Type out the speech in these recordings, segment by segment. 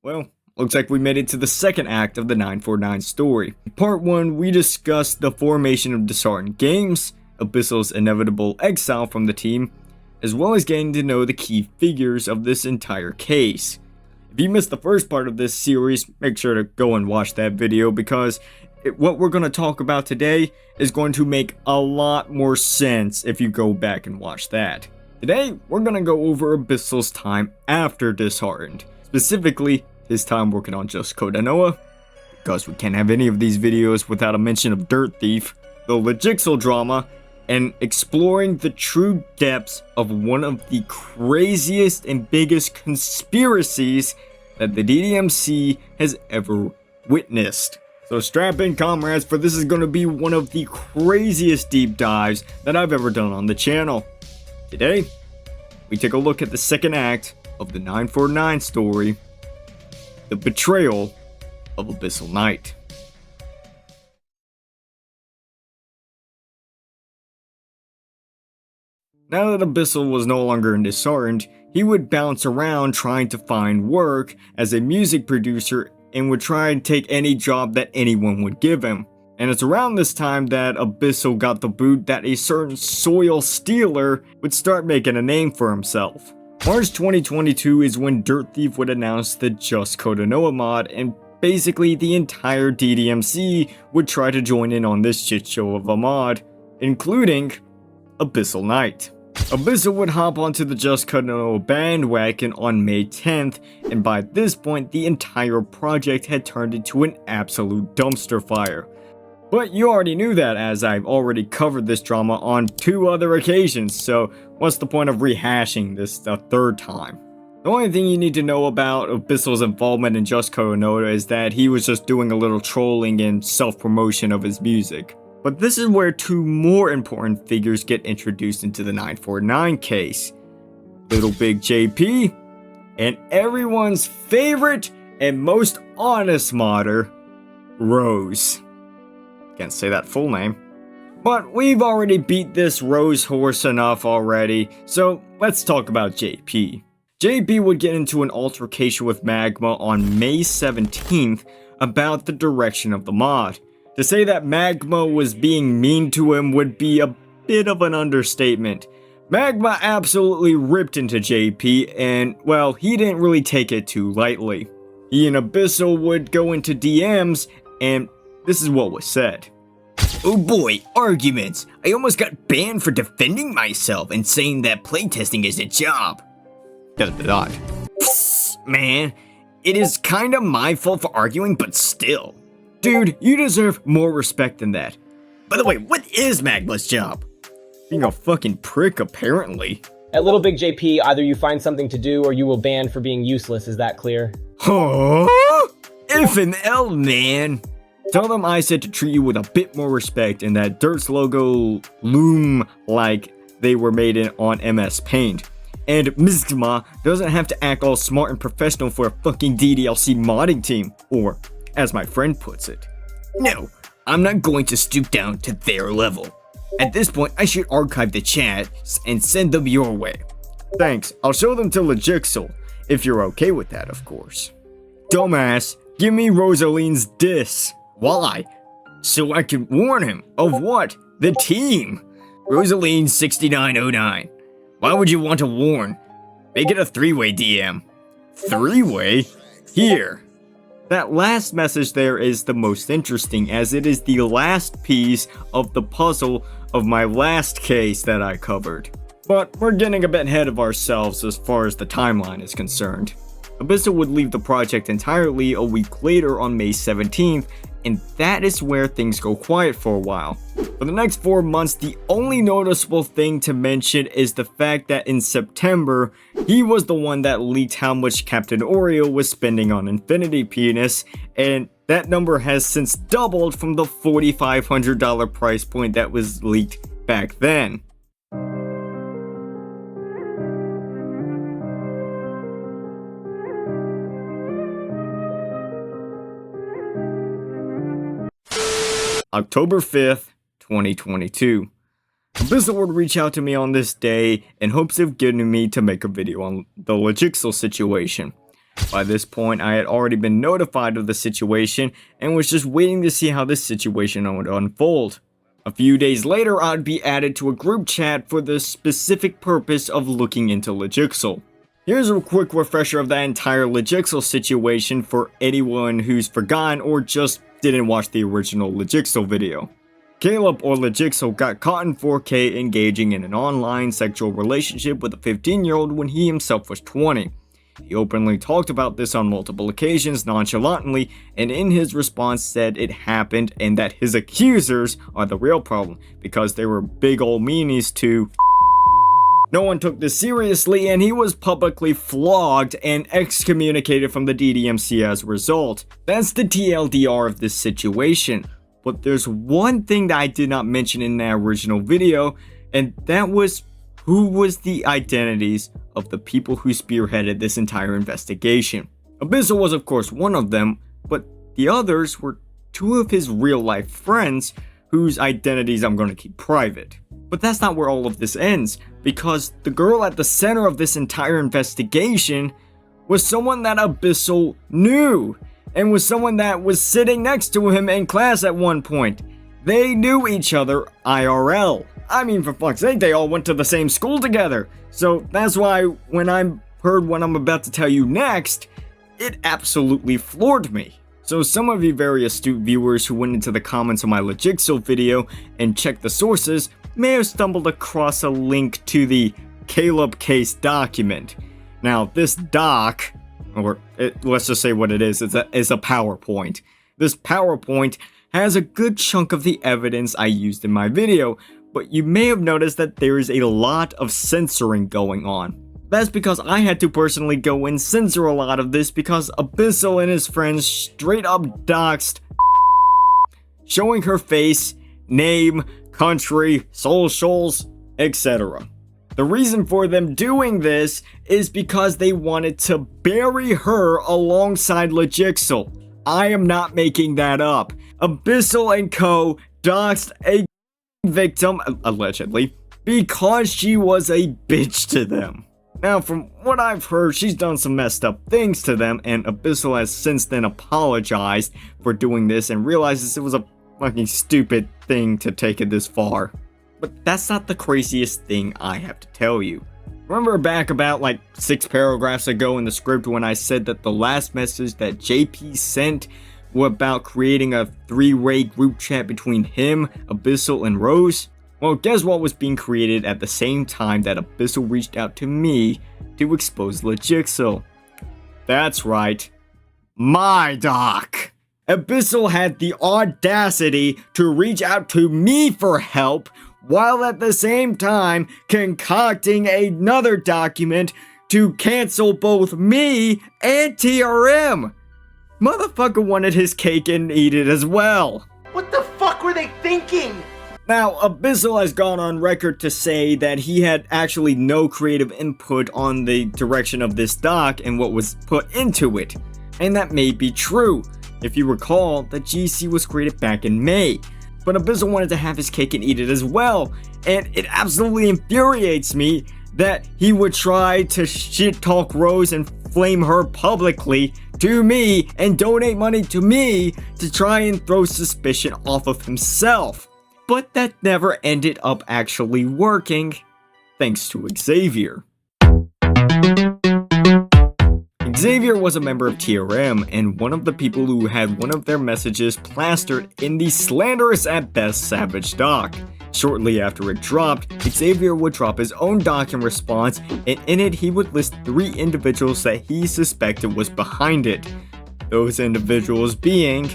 Well, looks like we made it to the second act of the 949 story. In part 1, we discussed the formation of Disheartened Games, Abyssal's inevitable exile from the team, as well as getting to know the key figures of this entire case. If you missed the first part of this series, make sure to go and watch that video because what we're going to talk about today is going to make a lot more sense if you go back and watch that. Today, we're going to go over Abyssal's time after Disheartened, specifically his time working on Just Code Noah, because we can't have any of these videos without a mention of Dirt Thief, the Legixel drama, and exploring the true depths of one of the craziest and biggest conspiracies that the DDMC has ever witnessed. So strap in, comrades, for this is going to be one of the craziest deep dives that I've ever done on the channel. Today, we take a look at the second act of the 949 story, The Betrayal of Abyssal Knight. Now that Abyssal was no longer in Disheartened, he would bounce around trying to find work as a music producer and would try and take any job that anyone would give him. And it's around this time that Abyssal got the boot that a certain soil stealer would start making a name for himself. March 2022 is when Dirt Thief would announce the Just Code Noah mod, and basically the entire DDMC would try to join in on this shit show of a mod, including Abyssal Knight. Abyssal would hop onto the Just Code Noah bandwagon on May 10th, and by this point the entire project had turned into an absolute dumpster fire. But you already knew that, as I've already covered this drama on 2 other occasions, so what's the point of rehashing this a third time? The only thing you need to know about Abyssal's involvement in Just Code Noah is that he was just doing a little trolling and self-promotion of his music. But this is where 2 more important figures get introduced into the 949 case. Little Big JP, and everyone's favorite and most honest modder, Rose. Can't say that full name. But we've already beat this Rose horse enough already, so let's talk about JP. JP would get into an altercation with Magma on May 17th about the direction of the mod. To say that Magma was being mean to him would be a bit of an understatement. Magma absolutely ripped into JP, and well, he didn't really take it too lightly. He and Abyssal would go into DMs, and this is what was said. Oh boy, arguments. I almost got banned for defending myself and saying that playtesting is a job. Psst, man, it is kinda my fault for arguing, but still. Dude, you deserve more respect than that. By the way, what is Magma's job? Being a fucking prick, apparently. At Little Big JP, either you find something to do or you will ban for being useless, is that clear? Huh? FML, man. Tell them I said to treat you with a bit more respect and that Dirt's logo loom like they were made on MS Paint. And Mizma doesn't have to act all smart and professional for a fucking DDLC modding team, or as my friend puts it. No, I'm not going to stoop down to their level. At this point, I should archive the chats and send them your way. Thanks, I'll show them to Legixel, if you're okay with that, of course. Dumbass, give me Rosaline's diss. Why? So I can warn him. Of what? The team. Rosaline 6909. Why would you want to warn? Make it a 3-way DM. 3-way? Here. That last message there is the most interesting, as it is the last piece of the puzzle of my last case that I covered. But we're getting a bit ahead of ourselves as far as the timeline is concerned. Abyssal would leave the project entirely a week later on May 17th, and that is where things go quiet for a while. For the next 4 months, the only noticeable thing to mention is the fact that in September, he was the one that leaked how much Captain Oreo was spending on Infinity Penis, and that number has since doubled from the $4,500 price point that was leaked back then. October 5th, 2022. Abyssal would reach out to me on this day in hopes of getting me to make a video on the Legixel situation. By this point, I had already been notified of the situation and was just waiting to see how this situation would unfold. A few days later, I'd be added to a group chat for the specific purpose of looking into Legixel. Here's a quick refresher of that entire Legixel situation for anyone who's forgotten or just didn't watch the original Legixel video. Caleb, or Legixel, got caught in 4K engaging in an online sexual relationship with a 15-year-old when he himself was 20. He openly talked about this on multiple occasions nonchalantly, and in his response said it happened and that his accusers are the real problem because they were big ol' meanies to. No one took this seriously, and he was publicly flogged and excommunicated from the DDMC as a result. That's the TLDR of this situation. But there's one thing that I did not mention in that original video, and that was who was the identities of the people who spearheaded this entire investigation. Abyssal was of course one of them, but the others were two of his real life friends whose identities I'm going to keep private. But that's not where all of this ends, because the girl at the center of this entire investigation was someone that Abyssal knew, and was someone that was sitting next to him in class at one point. They knew each other IRL. I mean, for fuck's sake, they all went to the same school together. So that's why when I heard what I'm about to tell you next, it absolutely floored me. So some of you very astute viewers who went into the comments on my Legixel video and checked the sources may have stumbled across a link to the Caleb case document. Now this doc, let's just say what it is, it's a PowerPoint. This PowerPoint has a good chunk of the evidence I used in my video, but you may have noticed that there is a lot of censoring going on. That's because I had to personally go and censor a lot of this because Abyssal and his friends straight up doxed showing her face, name, country, socials, etc. The reason for them doing this is because they wanted to bury her alongside Legixel. I am not making that up. Abyssal and co. doxed a victim, allegedly, because she was a bitch to them. Now, from what I've heard, she's done some messed up things to them, and Abyssal has since then apologized for doing this and realizes it was a fucking stupid thing to take it this far. But that's not the craziest thing I have to tell you. Remember back about like 6 paragraphs ago in the script when I said that the last message that JP sent was about creating a 3-way group chat between him, Abyssal, and Rose? Well, guess what was being created at the same time that Abyssal reached out to me to expose Legixel? That's right, my doc. Abyssal had the audacity to reach out to me for help, while at the same time concocting another document to cancel both me and TRM. Motherfucker wanted his cake and eat it as well. What the fuck were they thinking? Now, Abyssal has gone on record to say that he had actually no creative input on the direction of this doc and what was put into it. And that may be true. If you recall, the GC was created back in May. But Abyssal wanted to have his cake and eat it as well. And it absolutely infuriates me that he would try to shit talk Rose and flame her publicly to me and donate money to me to try and throw suspicion off of himself. But that never ended up actually working, thanks to Xavier. Xavier was a member of TRM and one of the people who had one of their messages plastered in the slanderous at best Savage doc. Shortly after it dropped, Xavier would drop his own doc in response, and in it he would list 3 individuals that he suspected was behind it. Those individuals being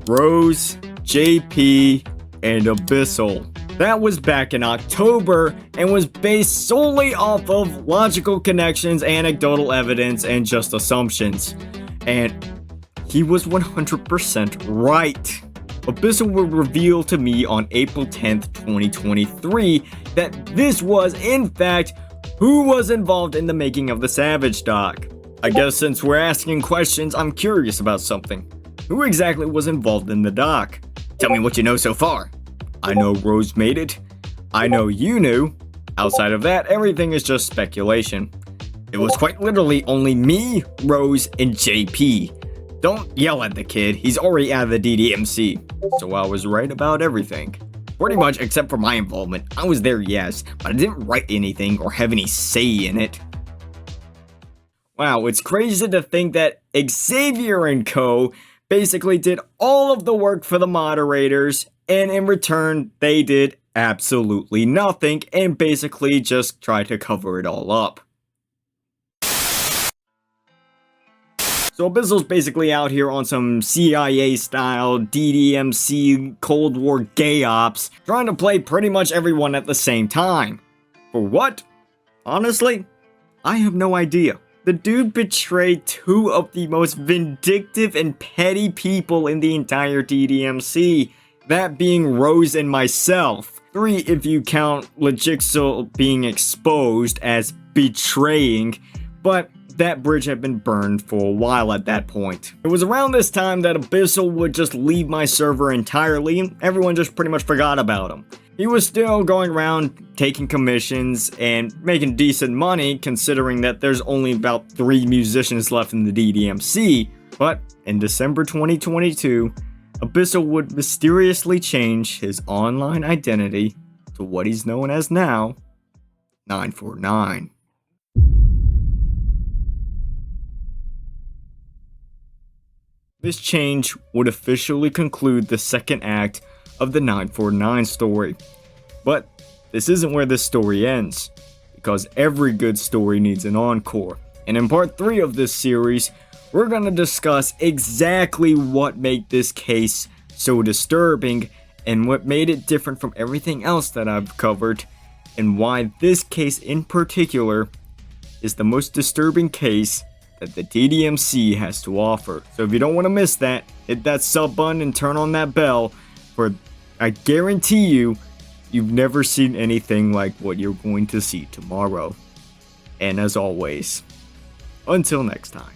Rose, JP, and Abyssal. That was back in October and was based solely off of logical connections, anecdotal evidence, and just assumptions. And he was 100% right. Abyssal would reveal to me on April 10th, 2023 that this was in fact who was involved in the making of the Savage doc. I guess since we're asking questions, I'm curious about something. Who exactly was involved in the doc? Tell me what you know so far. I know Rose made it. I know you knew. Outside of that, everything is just speculation. It was quite literally only me, Rose, and JP. Don't yell at the kid, he's already out of the DDMC. So I was right about everything. Pretty much, except for my involvement. I was there, yes, but I didn't write anything or have any say in it. Wow, it's crazy to think that Xavier and co. basically did all of the work for the moderators, and in return, they did absolutely nothing and basically just tried to cover it all up. So Abyssal's basically out here on some CIA-style DDMC Cold War gay ops, trying to play pretty much everyone at the same time. For what? Honestly, I have no idea. The dude betrayed two of the most vindictive and petty people in the entire DDMC, that being Rose and myself. 3 if you count Legixel being exposed as betraying, but that bridge had been burned for a while at that point. It was around this time that Abyssal would just leave my server entirely. Everyone just pretty much forgot about him. He was still going around taking commissions and making decent money, considering that there's only about 3 musicians left in the DDMC. But in December 2022, Abyssal would mysteriously change his online identity to what he's known as now, 949. This change would officially conclude the second act of the 949 story. But this isn't where this story ends, because every good story needs an encore. And in part 3 of this series, we're going to discuss exactly what made this case so disturbing and what made it different from everything else that I've covered, and why this case in particular is the most disturbing case that the DDMC has to offer. So if you don't want to miss that, hit that sub button and turn on that bell, for I guarantee you, you've never seen anything like what you're going to see tomorrow. And as always, until next time.